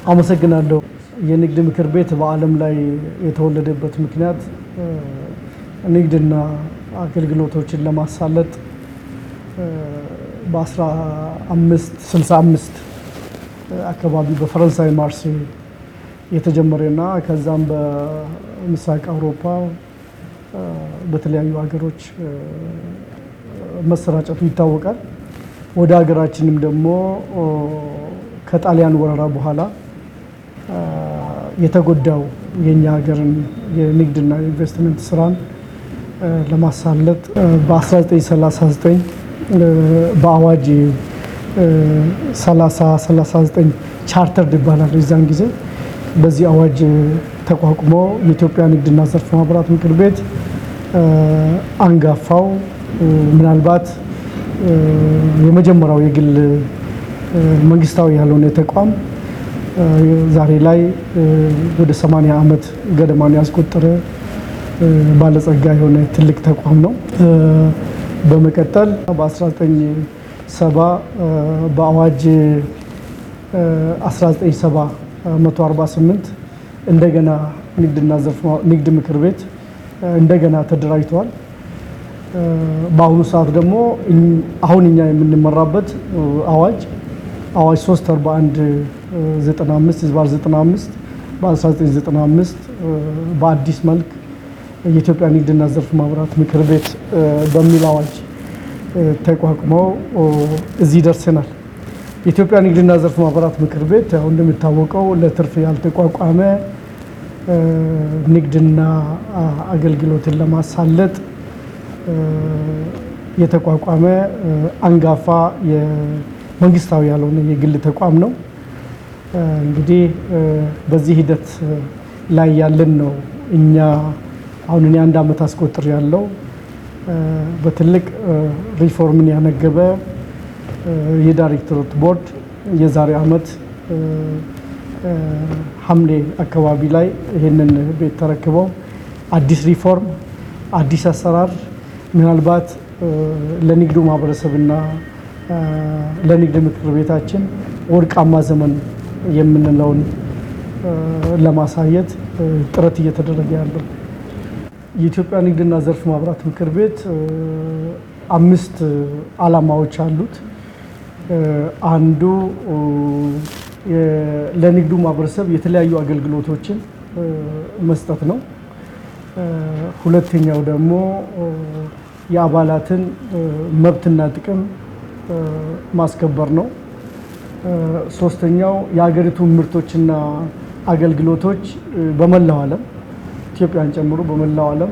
አመሰግናለሁ። የንግድ ምክር ቤት በዓለም ላይ የተወለደበት ምክንያት ንግድና አገልግሎቶችን ለማሳለጥ በ1565 አካባቢ በፈረንሳይ ማርሴይ የተጀመረና ከዛም በምስራቅ አውሮፓ በተለያዩ ሀገሮች መሰራጨቱ ይታወቃል። ወደ ሀገራችንም ደግሞ ከጣሊያን ወረራ በኋላ የተጎዳው የኛ ሀገርን የንግድና ኢንቨስትመንት ስራን ለማሳለጥ በ1939 በአዋጅ 3039 ቻርተር ይባላል የዛን ጊዜ በዚህ አዋጅ ተቋቁሞ የኢትዮጵያ ንግድና ዘርፍ ማህበራት ምክር ቤት አንጋፋው ምናልባት የመጀመሪያው የግል መንግስታዊ ያልሆነ ተቋም ዛሬ ላይ ወደ 80 ዓመት ገደማን ያስቆጠረ ባለጸጋ የሆነ ትልቅ ተቋም ነው። በመቀጠል በ1970 በአዋጅ 147 እንደገና ንግድ ምክር ቤት እንደገና ተደራጅቷል። በአሁኑ ሰዓት ደግሞ አሁን እኛ የምንመራበት አዋጅ 341/95 በ1995 በአዲስ መልክ የኢትዮጵያ ንግድና ዘርፍ ማህበራት ምክር ቤት በሚል አዋጅ ተቋቁመው እዚህ ደርሰናል። የኢትዮጵያ ንግድና ዘርፍ ማህበራት ምክር ቤት እንደሚታወቀው ለትርፍ ያልተቋቋመ ንግድና አገልግሎትን ለማሳለጥ የተቋቋመ አንጋፋ የመንግስታዊ ያልሆነ የግል ተቋም ነው። እንግዲህ በዚህ ሂደት ላይ ያለን ነው። እኛ አሁን እኔ 1 ዓመት አስቆጥር ያለው በትልቅ ሪፎርምን ያነገበ የዳይሬክተሮች ቦርድ የዛሬ ዓመት ሐምሌ አካባቢ ላይ ይሄንን ቤት ተረክበው አዲስ ሪፎርም አዲስ አሰራር ምናልባት ለንግዱ ማህበረሰብና ለንግድ ምክር ቤታችን ወርቃማ ዘመን የምንለውን ለማሳየት ጥረት እየተደረገ ያለው የኢትዮጵያ ንግድና ዘርፍ ማህበራት ምክር ቤት 5 ዓላማዎች አሉት። አንዱ ለንግዱ ማህበረሰብ የተለያዩ አገልግሎቶችን መስጠት ነው። ሁለተኛው ደግሞ የአባላትን መብትና ጥቅም ማስከበር ነው። ሶስተኛው የሀገሪቱ ምርቶችና አገልግሎቶች በመላው ዓለም ኢትዮጵያን ጨምሮ በመላው ዓለም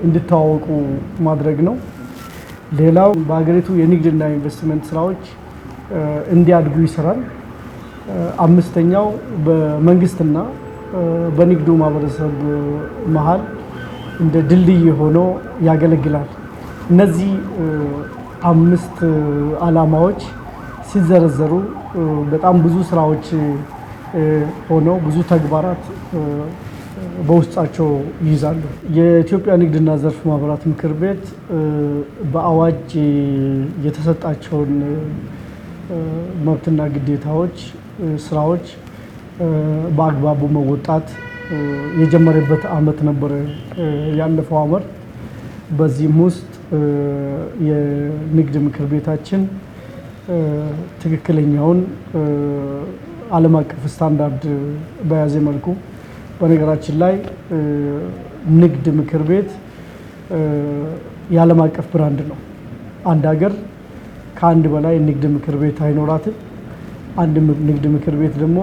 እንዲተዋወቁ ማድረግ ነው። ሌላው በሀገሪቱ የንግድና ኢንቨስትመንት ስራዎች እንዲያድጉ ይሰራል። አምስተኛው በመንግስትና በንግዱ ማህበረሰብ መሃል እንደ ድልድይ ሆኖ ያገለግላል። እነዚህ 5 ዓላማዎች ሲዘረዘሩ በጣም ብዙ ስራዎች ሆነው ብዙ ተግባራት በውስጣቸው ይይዛሉ። የኢትዮጵያ ንግድና ዘርፍ ማህበራት ምክር ቤት በአዋጅ የተሰጣቸውን መብትና ግዴታዎች ስራዎች በአግባቡ መወጣት የጀመረበት ዓመት ነበር ያለፈው ዓመት። በዚህም ውስጥ የንግድ ምክር ቤታችን ትክክለኛውን ዓለም አቀፍ ስታንዳርድ በያዘ መልኩ በነገራችን ላይ ንግድ ምክር ቤት የዓለም አቀፍ ብራንድ ነው። አንድ ሀገር ከአንድ በላይ ንግድ ምክር ቤት አይኖራትም። አንድ ንግድ ምክር ቤት ደግሞ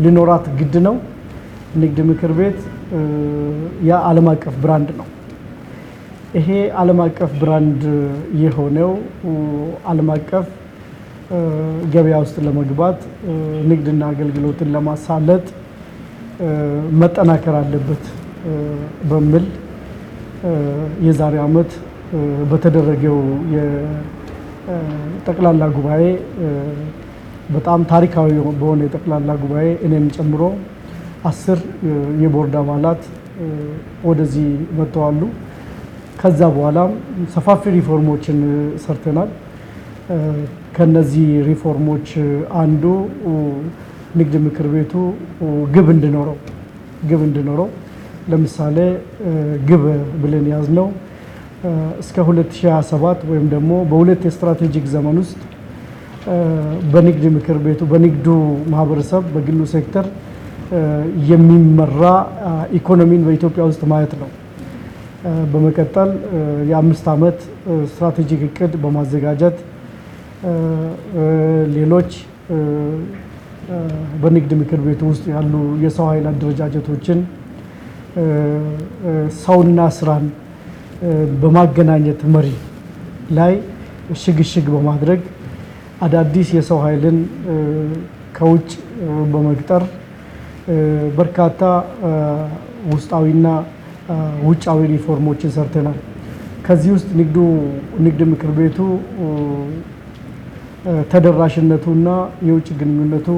ሊኖራት ግድ ነው። ንግድ ምክር ቤት የዓለም አቀፍ ብራንድ ነው። ይሄ ዓለም አቀፍ ብራንድ የሆነው ዓለም አቀፍ ገበያ ውስጥ ለመግባት ንግድና አገልግሎትን ለማሳለጥ መጠናከር አለበት በሚል የዛሬ ዓመት በተደረገው የጠቅላላ ጉባኤ በጣም ታሪካዊ በሆነ የጠቅላላ ጉባኤ እኔን ጨምሮ 10 የቦርድ አባላት ወደዚህ መጥተዋል። ከዛ በኋላ ሰፋፊ ሪፎርሞችን ሰርተናል። ከነዚህ ሪፎርሞች አንዱ ንግድ ምክር ቤቱ ግብ እንዲኖረው ለምሳሌ ግብ ብለን ያዝነው እስከ 2027 ወይም ደግሞ በሁለት የስትራቴጂክ ዘመን ውስጥ በንግድ ምክር ቤቱ በንግዱ ማህበረሰብ በግሉ ሴክተር የሚመራ ኢኮኖሚን በኢትዮጵያ ውስጥ ማየት ነው። በመቀጠል የ5 ዓመት ስትራቴጂክ እቅድ በማዘጋጀት ሌሎች በንግድ ምክር ቤቱ ውስጥ ያሉ የሰው ኃይል አደረጃጀቶችን ሰውና ስራን በማገናኘት መሪ ላይ ሽግሽግ በማድረግ አዳዲስ የሰው ኃይልን ከውጭ በመቅጠር በርካታ ውስጣዊና ውጫዊ ሪፎርሞችን ሰርተናል። ከዚህ ውስጥ ንግድ ምክር ቤቱ ተደራሽነቱና የውጭ ግንኙነቱ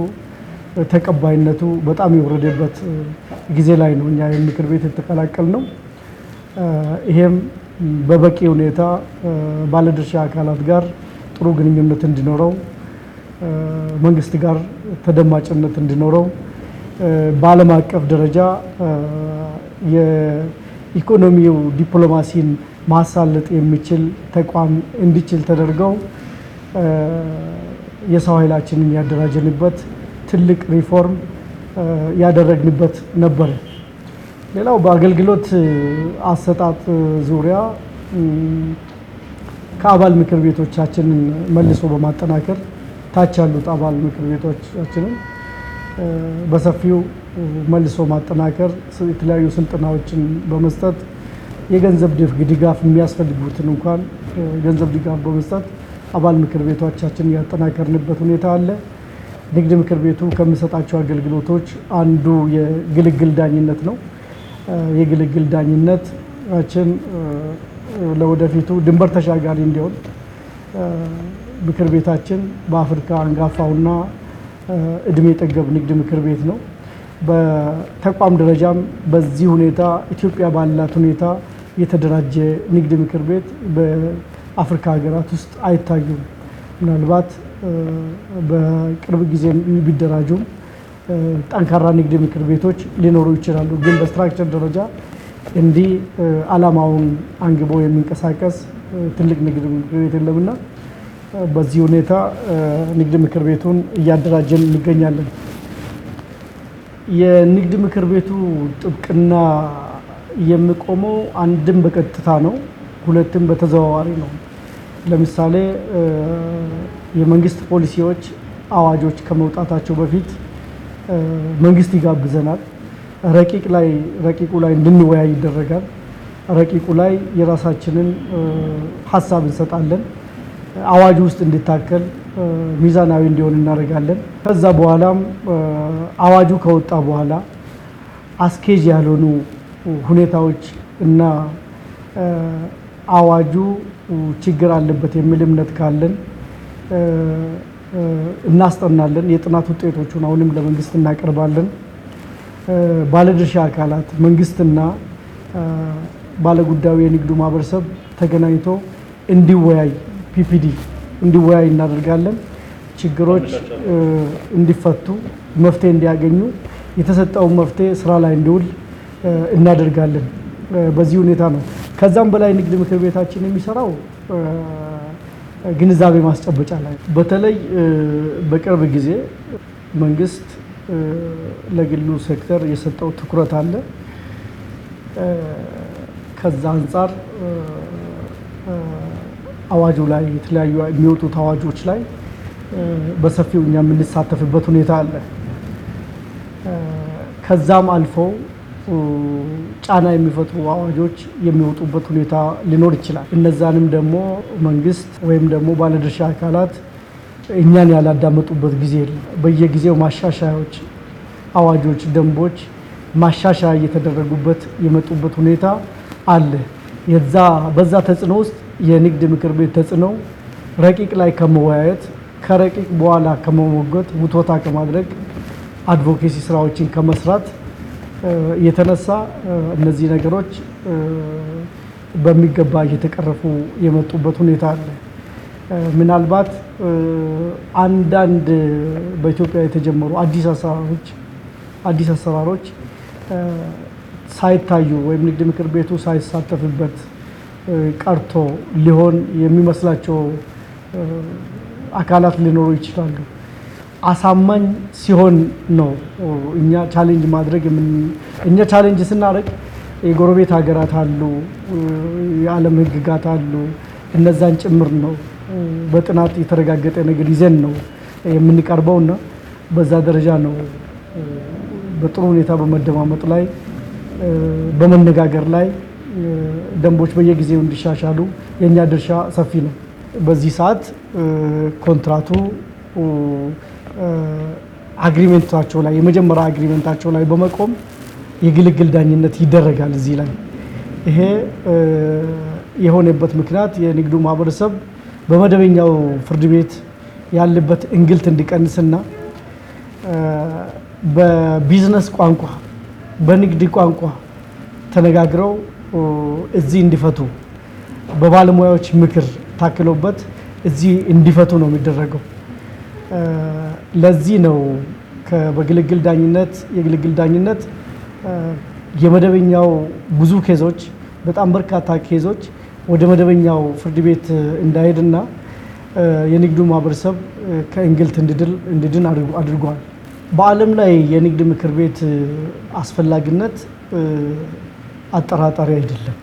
ተቀባይነቱ በጣም የወረደበት ጊዜ ላይ ነው እኛ የምክር ቤት የተቀላቀልነው። ይሄም በበቂ ሁኔታ ባለድርሻ አካላት ጋር ጥሩ ግንኙነት እንዲኖረው፣ መንግስት ጋር ተደማጭነት እንዲኖረው፣ በዓለም አቀፍ ደረጃ የኢኮኖሚው ዲፕሎማሲን ማሳለጥ የሚችል ተቋም እንዲችል ተደርገው የሰው ኃይላችንን ያደራጀንበት ትልቅ ሪፎርም ያደረግንበት ነበር። ሌላው በአገልግሎት አሰጣጥ ዙሪያ ከአባል ምክር ቤቶቻችንን መልሶ በማጠናከር ታች ያሉት አባል ምክር ቤቶቻችንን በሰፊው መልሶ ማጠናከር፣ የተለያዩ ስልጠናዎችን በመስጠት የገንዘብ ድጋፍ የሚያስፈልጉትን እንኳን ገንዘብ ድጋፍ በመስጠት አባል ምክር ቤቶቻችንን ያጠናከርንበት ሁኔታ አለ። ንግድ ምክር ቤቱ ከሚሰጣቸው አገልግሎቶች አንዱ የግልግል ዳኝነት ነው። የግልግል ዳኝነታችን ለወደፊቱ ድንበር ተሻጋሪ እንዲሆን ምክር ቤታችን በአፍሪካ አንጋፋውና እድሜ ጠገብ ንግድ ምክር ቤት ነው። በተቋም ደረጃም በዚህ ሁኔታ ኢትዮጵያ ባላት ሁኔታ የተደራጀ ንግድ ምክር ቤት በአፍሪካ ሀገራት ውስጥ አይታዩም። ምናልባት በቅርብ ጊዜ ቢደራጁም ጠንካራ ንግድ ምክር ቤቶች ሊኖሩ ይችላሉ። ግን በስትራክቸር ደረጃ እንዲህ ዓላማውን አንግቦ የሚንቀሳቀስ ትልቅ ንግድ ምክር ቤት የለምና በዚህ ሁኔታ ንግድ ምክር ቤቱን እያደራጀን እንገኛለን። የንግድ ምክር ቤቱ ጥብቅና የሚቆመው አንድም በቀጥታ ነው፣ ሁለትም በተዘዋዋሪ ነው። ለምሳሌ የመንግስት ፖሊሲዎች፣ አዋጆች ከመውጣታቸው በፊት መንግስት ይጋብዘናል። ረቂቁ ላይ እንድንወያይ ይደረጋል። ረቂቁ ላይ የራሳችንን ሀሳብ እንሰጣለን። አዋጁ ውስጥ እንዲታከል ሚዛናዊ እንዲሆን እናደርጋለን። ከዛ በኋላም አዋጁ ከወጣ በኋላ አስኬጅ ያልሆኑ ሁኔታዎች እና አዋጁ ችግር አለበት የሚል እምነት ካለን እናስጠናለን። የጥናት ውጤቶቹን አሁንም ለመንግስት እናቀርባለን። ባለድርሻ አካላት መንግስትና ባለጉዳዩ የንግዱ ማህበረሰብ ተገናኝቶ እንዲወያይ ፒፒዲ እንዲወያይ እናደርጋለን። ችግሮች እንዲፈቱ፣ መፍትሄ እንዲያገኙ፣ የተሰጠውን መፍትሄ ስራ ላይ እንዲውል እናደርጋለን። በዚህ ሁኔታ ነው። ከዛም በላይ ንግድ ምክር ቤታችን የሚሰራው ግንዛቤ ማስጨበጫ ላይ፣ በተለይ በቅርብ ጊዜ መንግስት ለግሉ ሴክተር የሰጠው ትኩረት አለ። ከዛ አንጻር አዋጁ ላይ የተለያዩ የሚወጡት አዋጆች ላይ በሰፊው እኛ የምንሳተፍበት ሁኔታ አለ። ከዛም አልፈው ጫና የሚፈጥሩ አዋጆች የሚወጡበት ሁኔታ ሊኖር ይችላል። እነዛንም ደግሞ መንግስት ወይም ደግሞ ባለድርሻ አካላት እኛን ያላዳመጡበት ጊዜ የለም። በየጊዜው ማሻሻያዎች፣ አዋጆች፣ ደንቦች ማሻሻያ እየተደረጉበት የመጡበት ሁኔታ አለ። በዛ ተጽዕኖ ውስጥ የንግድ ምክር ቤት ተጽዕኖ ረቂቅ ላይ ከመወያየት ከረቂቅ በኋላ ከመሞገት ውቶታ ከማድረግ አድቮኬሲ ስራዎችን ከመስራት የተነሳ እነዚህ ነገሮች በሚገባ እየተቀረፉ የመጡበት ሁኔታ አለ። ምናልባት አንዳንድ በኢትዮጵያ የተጀመሩ አዲስ አሰራሮች ሳይታዩ ወይም ንግድ ምክር ቤቱ ሳይሳተፍበት ቀርቶ ሊሆን የሚመስላቸው አካላት ሊኖሩ ይችላሉ። አሳማኝ ሲሆን ነው እኛ ቻሌንጅ ማድረግ እኛ ቻሌንጅ ስናደርግ የጎረቤት ሀገራት አሉ፣ የዓለም ህግጋት አሉ። እነዛን ጭምር ነው በጥናት የተረጋገጠ ነገር ይዘን ነው የምንቀርበውና በዛ ደረጃ ነው በጥሩ ሁኔታ በመደማመጥ ላይ በመነጋገር ላይ ደንቦች በየጊዜው እንዲሻሻሉ የኛ ድርሻ ሰፊ ነው። በዚህ ሰዓት ኮንትራቱ አግሪመንታቸው ላይ የመጀመሪያ አግሪመንታቸው ላይ በመቆም የግልግል ዳኝነት ይደረጋል። እዚህ ላይ ይሄ የሆነበት ምክንያት የንግዱ ማህበረሰብ በመደበኛው ፍርድ ቤት ያለበት እንግልት እንዲቀንስና በቢዝነስ ቋንቋ በንግድ ቋንቋ ተነጋግረው እዚህ እንዲፈቱ በባለሙያዎች ምክር ታክሎበት እዚህ እንዲፈቱ ነው የሚደረገው። ለዚህ ነው በግልግል ዳኝነት የግልግል ዳኝነት የመደበኛው ብዙ ኬዞች በጣም በርካታ ኬዞች ወደ መደበኛው ፍርድ ቤት እንዳይሄድና የንግዱ ማህበረሰብ ከእንግልት እንዲድን አድርጓል። በዓለም ላይ የንግድ ምክር ቤት አስፈላጊነት አጠራጣሪ አይደለም።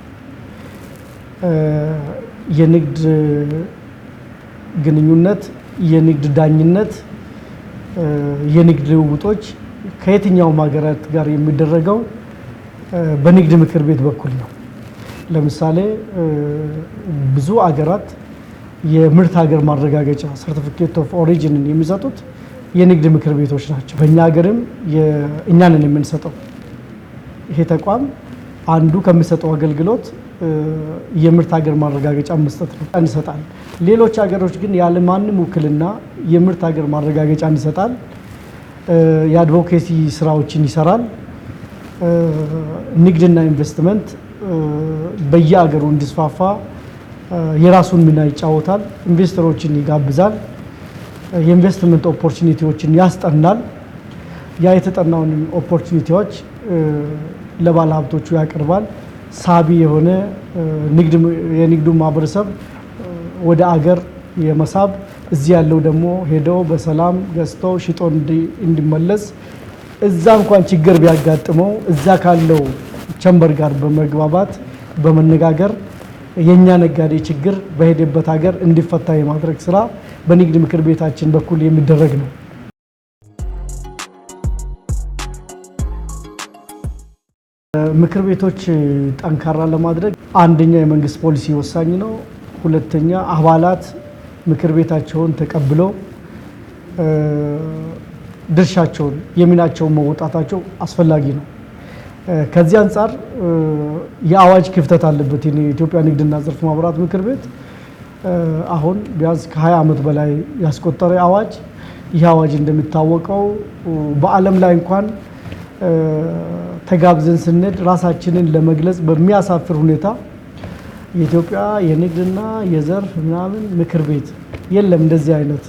የንግድ ግንኙነት፣ የንግድ ዳኝነት፣ የንግድ ልውውጦች ከየትኛውም ሀገራት ጋር የሚደረገው በንግድ ምክር ቤት በኩል ነው። ለምሳሌ ብዙ ሀገራት የምርት ሀገር ማረጋገጫ ሰርቲፊኬት ኦፍ ኦሪጂንን የሚሰጡት የንግድ ምክር ቤቶች ናቸው። በእኛ ሀገርም እኛንን የምንሰጠው ይሄ ተቋም አንዱ ከሚሰጠው አገልግሎት የምርት ሀገር ማረጋገጫ መስጠት ነው፣ እንሰጣል። ሌሎች ሀገሮች ግን ያለ ማንም ውክልና የምርት ሀገር ማረጋገጫ እንሰጣል። የአድቮኬሲ ስራዎችን ይሰራል። ንግድና ኢንቨስትመንት በየሀገሩ እንዲስፋፋ የራሱን ሚና ይጫወታል። ኢንቨስተሮችን ይጋብዛል። የኢንቨስትመንት ኦፖርቹኒቲዎችን ያስጠናል። ያ የተጠናውን ኦፖርቹኒቲዎች ለባለ ሀብቶቹ ያቀርባል። ሳቢ የሆነ የንግዱ ማህበረሰብ ወደ አገር የመሳብ እዚህ ያለው ደግሞ ሄደው በሰላም ገዝተው ሽጦ እንዲመለስ እዛ እንኳን ችግር ቢያጋጥመው እዛ ካለው ቸምበር ጋር በመግባባት በመነጋገር የኛ ነጋዴ ችግር በሄደበት ሀገር እንዲፈታ የማድረግ ስራ በንግድ ምክር ቤታችን በኩል የሚደረግ ነው። ምክር ቤቶች ጠንካራ ለማድረግ አንደኛ የመንግስት ፖሊሲ ወሳኝ ነው። ሁለተኛ አባላት ምክር ቤታቸውን ተቀብለው ድርሻቸውን የሚናቸውን መወጣታቸው አስፈላጊ ነው። ከዚህ አንጻር የአዋጅ ክፍተት አለበት። የኢትዮጵያ ንግድና ዘርፍ ማህበራት ምክር ቤት አሁን ቢያንስ ከ20 ዓመት በላይ ያስቆጠረ አዋጅ። ይህ አዋጅ እንደሚታወቀው በዓለም ላይ እንኳን ተጋብዘን ስንሄድ ራሳችንን ለመግለጽ በሚያሳፍር ሁኔታ የኢትዮጵያ የንግድና የዘርፍ ምናምን ምክር ቤት የለም። እንደዚህ አይነት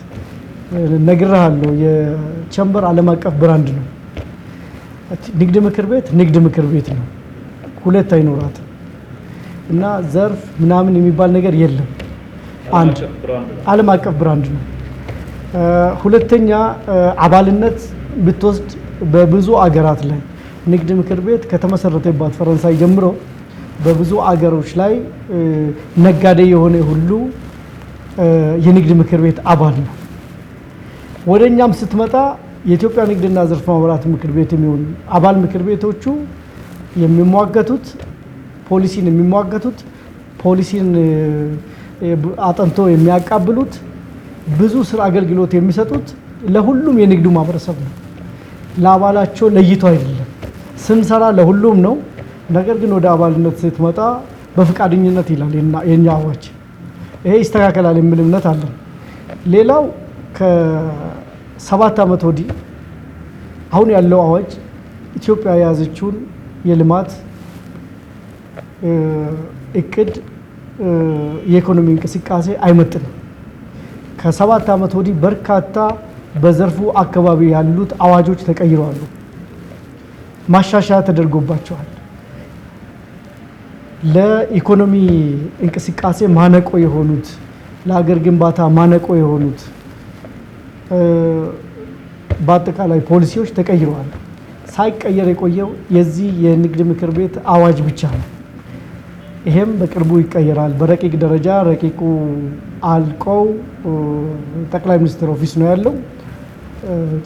ነግሬሃለሁ። የቸምበር ዓለም አቀፍ ብራንድ ነው። ንግድ ምክር ቤት ነው። ሁለት አይኖራትም እና ዘርፍ ምናምን የሚባል ነገር የለም። አንድ ዓለም አቀፍ ብራንድ ነው። ሁለተኛ አባልነት ብትወስድ በብዙ አገራት ላይ ንግድ ምክር ቤት ከተመሰረተባት ፈረንሳይ ጀምሮ በብዙ አገሮች ላይ ነጋዴ የሆነ ሁሉ የንግድ ምክር ቤት አባል ነው። ወደኛም ስትመጣ የኢትዮጵያ ንግድና ዘርፍ ማህበራት ምክር ቤት የሚሆኑ አባል ምክር ቤቶቹ የሚሟገቱት ፖሊሲን አጥንቶ የሚያቃብሉት ብዙ ስራ አገልግሎት የሚሰጡት ለሁሉም የንግዱ ማህበረሰብ ነው። ለአባላቸው ለይቶ አይደለም። ስንሰራ ለሁሉም ነው። ነገር ግን ወደ አባልነት ስትመጣ በፍቃደኝነት ይላል የኛ አዋጅ። ይሄ ይስተካከላል የሚል እምነት አለን። ሌላው ከ7 ዓመት ወዲህ አሁን ያለው አዋጅ ኢትዮጵያ የያዘችውን የልማት እቅድ የኢኮኖሚ እንቅስቃሴ አይመጥንም። ከ7 ዓመት ወዲህ በርካታ በዘርፉ አካባቢ ያሉት አዋጆች ተቀይረዋል፣ ማሻሻያ ተደርጎባቸዋል። ለኢኮኖሚ እንቅስቃሴ ማነቆ የሆኑት ለሀገር ግንባታ ማነቆ የሆኑት በአጠቃላይ ፖሊሲዎች ተቀይረዋል። ሳይቀየር የቆየው የዚህ የንግድ ምክር ቤት አዋጅ ብቻ ነው። ይሄም በቅርቡ ይቀየራል። በረቂቅ ደረጃ ረቂቁ አልቀው ጠቅላይ ሚኒስትር ኦፊስ ነው ያለው፣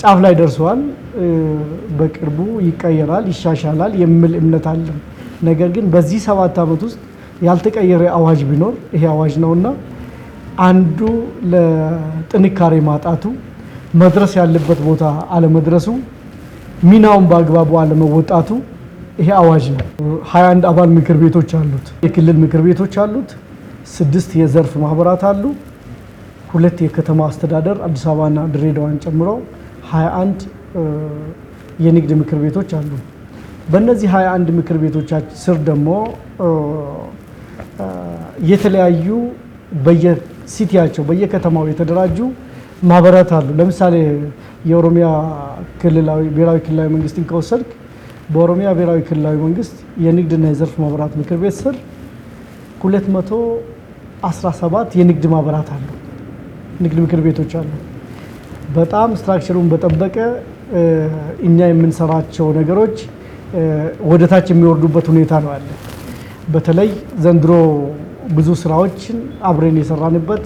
ጫፍ ላይ ደርሰዋል። በቅርቡ ይቀየራል፣ ይሻሻላል የሚል እምነት አለ። ነገር ግን በዚህ 7 ዓመት ውስጥ ያልተቀየረ አዋጅ ቢኖር ይሄ አዋጅ ነውና አንዱ ለጥንካሬ ማጣቱ፣ መድረስ ያለበት ቦታ አለመድረሱ፣ ሚናውን በአግባቡ አለመወጣቱ ይሄ አዋጅ ነው። 21 አባል ምክር ቤቶች አሉት። የክልል ምክር ቤቶች አሉት። 6 የዘርፍ ማህበራት አሉ። 2 የከተማ አስተዳደር አዲስ አበባና ድሬዳዋን ጨምሮ 21 የንግድ ምክር ቤቶች አሉ። በእነዚህ 21 ምክር ቤቶች ስር ደግሞ የተለያዩ በየሲቲያቸው በየከተማው የተደራጁ ማህበራት አሉ። ለምሳሌ የኦሮሚያ ብሔራዊ ክልላዊ መንግስትን ከወሰድክ በኦሮሚያ ብሔራዊ ክልላዊ መንግስት የንግድና የዘርፍ ማህበራት ምክር ቤት ስር 217 የንግድ ማህበራት አሉ፣ ንግድ ምክር ቤቶች አሉ። በጣም ስትራክቸሩን በጠበቀ እኛ የምንሰራቸው ነገሮች ወደ ታች የሚወርዱበት ሁኔታ ነው ያለ። በተለይ ዘንድሮ ብዙ ስራዎችን አብረን የሰራንበት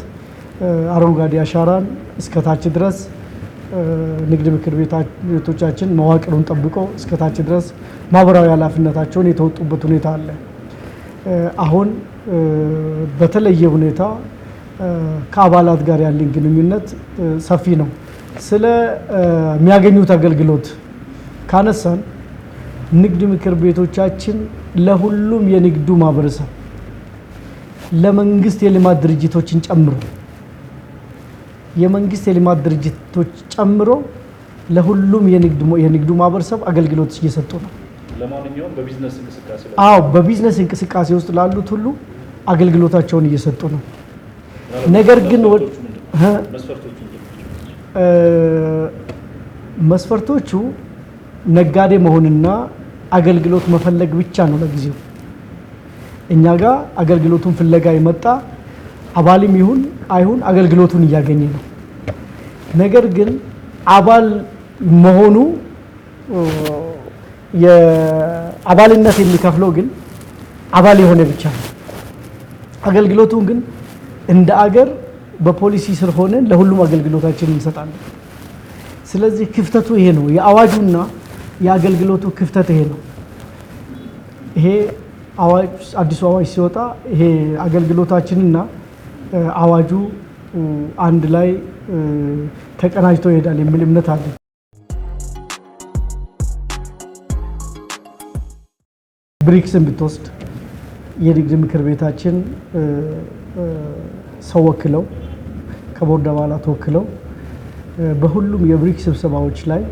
አረንጓዴ አሻራን እስከታች ድረስ ንግድ ምክር ቤቶቻችን መዋቅሩን ጠብቆ እስከታች ድረስ ማህበራዊ ኃላፊነታቸውን የተወጡበት ሁኔታ አለ። አሁን በተለየ ሁኔታ ከአባላት ጋር ያለን ግንኙነት ሰፊ ነው። ስለ የሚያገኙት አገልግሎት ካነሳን ንግድ ምክር ቤቶቻችን ለሁሉም የንግዱ ማህበረሰብ ለመንግስት የልማት ድርጅቶችን ጨምሮ የመንግስት የልማት ድርጅቶች ጨምሮ ለሁሉም የንግዱ ማህበረሰብ አገልግሎት እየሰጡ ነው። ለማንኛውም በቢዝነስ እንቅስቃሴ በቢዝነስ እንቅስቃሴ ውስጥ ላሉት ሁሉ አገልግሎታቸውን እየሰጡ ነው። ነገር ግን መስፈርቶቹ ነጋዴ መሆንና አገልግሎት መፈለግ ብቻ ነው ለጊዜው። እኛ ጋር አገልግሎቱን ፍለጋ የመጣ አባልም ይሁን አይሁን አገልግሎቱን እያገኘ ነው። ነገር ግን አባል መሆኑ የአባልነት የሚከፍለው ግን አባል የሆነ ብቻ ነው። አገልግሎቱን ግን እንደ አገር በፖሊሲ ስር ሆነን ለሁሉም አገልግሎታችን እንሰጣለን። ስለዚህ ክፍተቱ ይሄ ነው። የአዋጁና የአገልግሎቱ ክፍተት ይሄ ነው። ይሄ አዲሱ አዋጅ ሲወጣ ይሄ አገልግሎታችንና አዋጁ አንድ ላይ ተቀናጅቶ ይሄዳል የሚል እምነት አለ። ብሪክስን ብትወስድ የንግድ ምክር ቤታችን ሰው ወክለው ከቦርድ አባላት ወክለው በሁሉም የብሪክስ ስብሰባዎች ላይ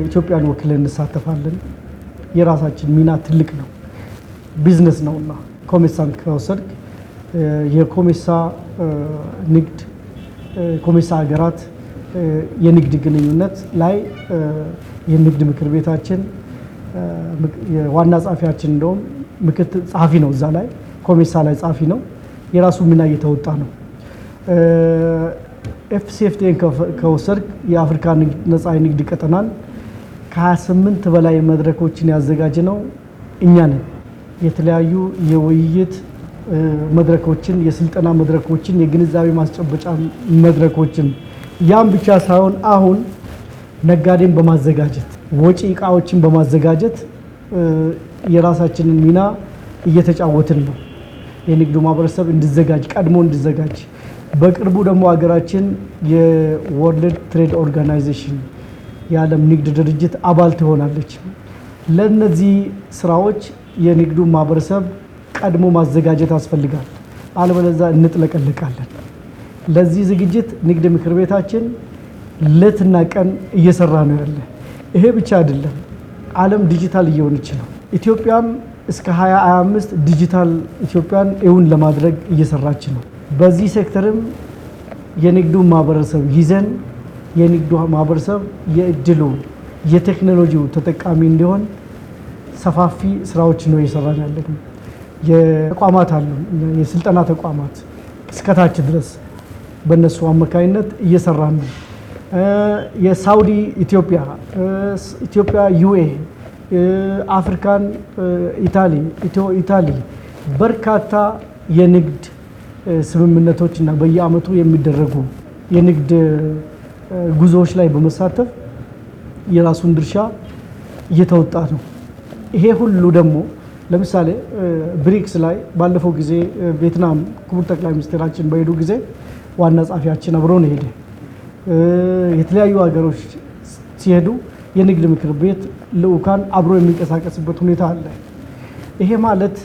ኢትዮጵያን ወክለን እንሳተፋለን። የራሳችን ሚና ትልቅ ነው፣ ቢዝነስ ነውና። ኮሜሳን ከወሰድክ የኮሜሳ ንግድ ኮሜሳ ሀገራት የንግድ ግንኙነት ላይ የንግድ ምክር ቤታችን ዋና ጸሐፊያችን እንደውም ምክትል ጸሐፊ ነው። እዛ ላይ ኮሜሳ ላይ ጸሐፊ ነው። የራሱ ሚና እየተወጣ ነው። ኤፍሲኤፍቲን ከወሰድክ የአፍሪካ ነፃ የንግድ ቀጠናን ከ28 በላይ መድረኮችን ያዘጋጅ ነው እኛ ነን። የተለያዩ የውይይት መድረኮችን፣ የስልጠና መድረኮችን፣ የግንዛቤ ማስጨበጫ መድረኮችን ያም ብቻ ሳይሆን አሁን ነጋዴን በማዘጋጀት ወጪ እቃዎችን በማዘጋጀት የራሳችንን ሚና እየተጫወትን ነው። የንግዱ ማህበረሰብ እንዲዘጋጅ ቀድሞ እንዲዘጋጅ። በቅርቡ ደግሞ ሀገራችን የወርልድ ትሬድ ኦርጋናይዜሽን የዓለም ንግድ ድርጅት አባል ትሆናለች። ለነዚህ ስራዎች የንግዱ ማህበረሰብ ቀድሞ ማዘጋጀት ያስፈልጋል፣ አለበለዚያ እንጥለቀለቃለን። ለዚህ ዝግጅት ንግድ ምክር ቤታችን ሌትና ቀን እየሰራ ነው ያለ። ይሄ ብቻ አይደለም፣ ዓለም ዲጂታል እየሆነች ነው። ኢትዮጵያም እስከ 2025 ዲጂታል ኢትዮጵያን እውን ለማድረግ እየሰራች ነው። በዚህ ሴክተርም የንግዱ ማህበረሰብ ይዘን የንግዱ ማህበረሰብ የእድሉ የቴክኖሎጂው ተጠቃሚ እንዲሆን ሰፋፊ ስራዎች ነው እየሰራን ያለነው። የተቋማት አሉ፣ የስልጠና ተቋማት እስከታች ድረስ በእነሱ አማካይነት እየሰራን ነው። የሳውዲ ኢትዮጵያ ዩኤ አፍሪካን ኢታሊ በርካታ የንግድ ስምምነቶች እና በየአመቱ የሚደረጉ የንግድ ጉዞዎች ላይ በመሳተፍ የራሱን ድርሻ እየተወጣ ነው። ይሄ ሁሉ ደግሞ ለምሳሌ ብሪክስ ላይ ባለፈው ጊዜ ቪየትናም ክቡር ጠቅላይ ሚኒስትራችን በሄዱ ጊዜ ዋና ጸሐፊያችን አብሮ ነው ሄደ። የተለያዩ ሀገሮች ሲሄዱ የንግድ ምክር ቤት ልዑካን አብሮ የሚንቀሳቀስበት ሁኔታ አለ። ይሄ ማለት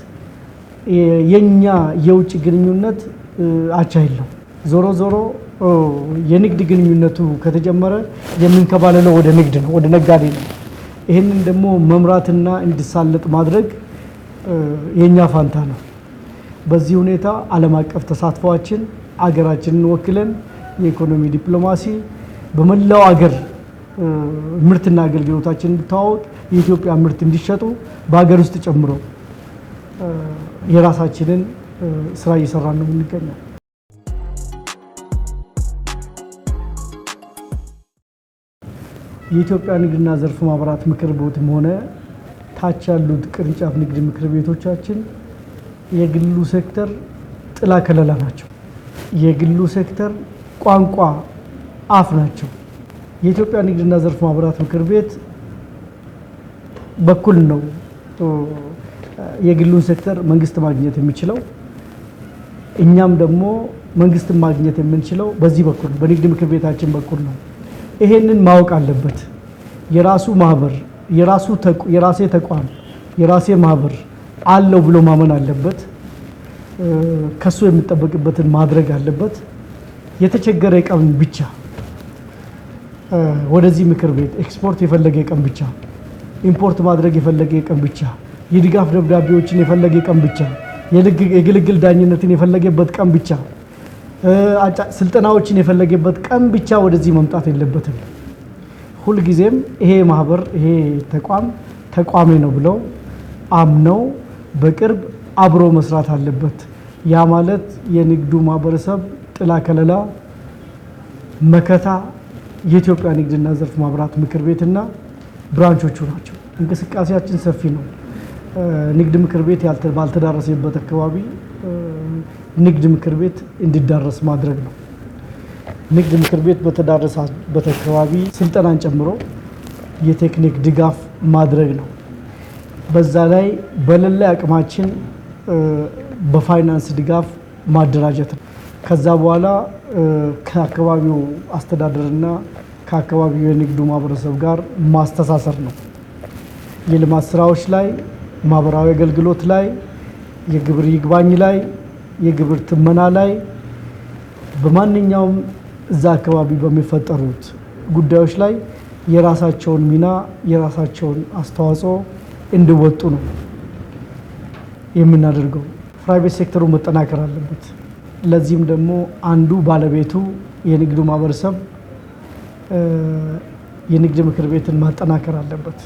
የኛ የውጭ ግንኙነት አቻ የለው። ዞሮ ዞሮ የንግድ ግንኙነቱ ከተጀመረ የምንከባለለው ወደ ንግድ ነው፣ ወደ ነጋዴ ነው። ይህንን ደግሞ መምራትና እንዲሳለጥ ማድረግ የኛ ፋንታ ነው። በዚህ ሁኔታ ዓለም አቀፍ ተሳትፏችን አገራችንን ወክለን የኢኮኖሚ ዲፕሎማሲ በመላው አገር ምርትና አገልግሎታችን እንዲተዋወቅ የኢትዮጵያ ምርት እንዲሸጡ በሀገር ውስጥ ጨምሮ የራሳችንን ስራ እየሰራን ነው የምንገኘው። የኢትዮጵያ ንግድና ዘርፍ ማህበራት ምክር ቤትም ሆነ ታች ያሉት ቅርንጫፍ ንግድ ምክር ቤቶቻችን የግሉ ሴክተር ጥላ ከለላ ናቸው። የግሉ ሴክተር ቋንቋ አፍ ናቸው። የኢትዮጵያ ንግድና ዘርፍ ማህበራት ምክር ቤት በኩል ነው የግሉን ሴክተር መንግስት ማግኘት የሚችለው። እኛም ደግሞ መንግስትን ማግኘት የምንችለው በዚህ በኩል በንግድ ምክር ቤታችን በኩል ነው። ይሄንን ማወቅ አለበት። የራሱ ማህበር የራሴ ተቋም የራሴ ማህበር አለው ብሎ ማመን አለበት። ከሱ የሚጠበቅበትን ማድረግ አለበት። የተቸገረ ቀን ብቻ ወደዚህ ምክር ቤት ኤክስፖርት የፈለገ ቀን ብቻ፣ ኢምፖርት ማድረግ የፈለገ ቀን ብቻ፣ የድጋፍ ደብዳቤዎችን የፈለገ ቀን ብቻ፣ የግልግል ዳኝነትን የፈለገበት ቀን ብቻ፣ ስልጠናዎችን የፈለገበት ቀን ብቻ ወደዚህ መምጣት የለበትም። ሁልጊዜም ይሄ ማህበር ይሄ ተቋሜ ነው ብለው አምነው በቅርብ አብሮ መስራት አለበት። ያ ማለት የንግዱ ማህበረሰብ ጥላ ከለላ መከታ የኢትዮጵያ ንግድና ዘርፍ ማህበራት ምክር ቤትና ብራንቾቹ ናቸው። እንቅስቃሴያችን ሰፊ ነው። ንግድ ምክር ቤት ባልተዳረሰበት አካባቢ ንግድ ምክር ቤት እንዲዳረስ ማድረግ ነው። ንግድ ምክር ቤት በተዳረሰበት አካባቢ ስልጠናን ጨምሮ የቴክኒክ ድጋፍ ማድረግ ነው። በዛ ላይ በሌላ አቅማችን በፋይናንስ ድጋፍ ማደራጀት ነው። ከዛ በኋላ ከአካባቢው አስተዳደርና ከአካባቢው የንግዱ ማህበረሰብ ጋር ማስተሳሰር ነው። የልማት ስራዎች ላይ፣ ማህበራዊ አገልግሎት ላይ፣ የግብር ይግባኝ ላይ፣ የግብር ትመና ላይ በማንኛውም እዛ አካባቢ በሚፈጠሩት ጉዳዮች ላይ የራሳቸውን ሚና የራሳቸውን አስተዋጽኦ እንዲወጡ ነው የምናደርገው። ፕራይቬት ሴክተሩ መጠናከር አለበት። ለዚህም ደግሞ አንዱ ባለቤቱ የንግዱ ማህበረሰብ የንግድ ምክር ቤትን ማጠናከር አለበት።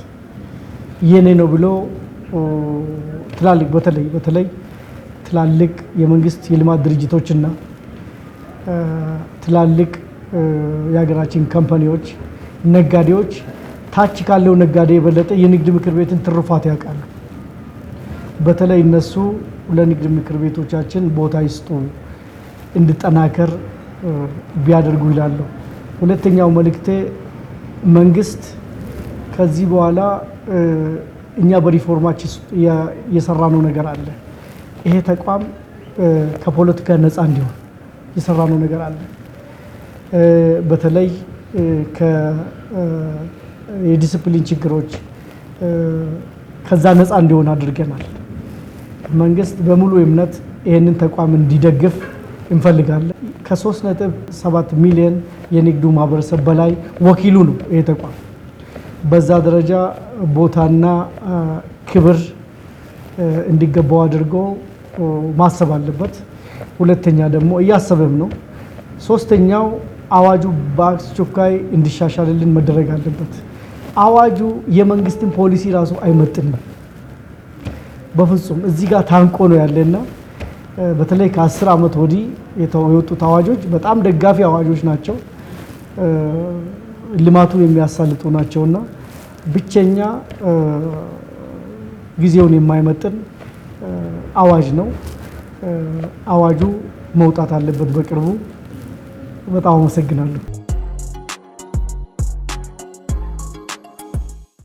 የኔ ነው ብሎ በተለይ ትላልቅ የመንግስት የልማት ድርጅቶችና ትላልቅ የሀገራችን ካምፓኒዎች፣ ነጋዴዎች ታች ካለው ነጋዴ የበለጠ የንግድ ምክር ቤትን ትሩፋት ያውቃሉ። በተለይ እነሱ ለንግድ ምክር ቤቶቻችን ቦታ ይስጡ፣ እንዲጠናከር ቢያደርጉ ይላለሁ። ሁለተኛው መልእክቴ መንግስት ከዚህ በኋላ እኛ በሪፎርማችን የሰራነው ነገር አለ። ይሄ ተቋም ከፖለቲካ ነፃ እንዲሆን የሰራነው ነገር አለ። በተለይ የዲስፕሊን ችግሮች ከዛ ነፃ እንዲሆን አድርገናል። መንግስት በሙሉ እምነት ይህንን ተቋም እንዲደግፍ እንፈልጋለን። ከ3.7 ሚሊዮን የንግዱ ማህበረሰብ በላይ ወኪሉ ነው ይሄ ተቋም። በዛ ደረጃ ቦታና ክብር እንዲገባው አድርጎ ማሰብ አለበት። ሁለተኛ ደግሞ እያሰበም ነው። ሶስተኛው አዋጁ በአስቸኳይ እንዲሻሻልልን መደረግ አለበት። አዋጁ የመንግስትን ፖሊሲ ራሱ አይመጥንም በፍጹም። እዚህ ጋር ታንቆ ነው ያለና በተለይ ከ10 ዓመት ወዲህ የወጡት አዋጆች በጣም ደጋፊ አዋጆች ናቸው፣ ልማቱን የሚያሳልጡ ናቸውና ብቸኛ ጊዜውን የማይመጥን አዋጅ ነው። አዋጁ መውጣት አለበት በቅርቡ። በጣም አመሰግናለሁ።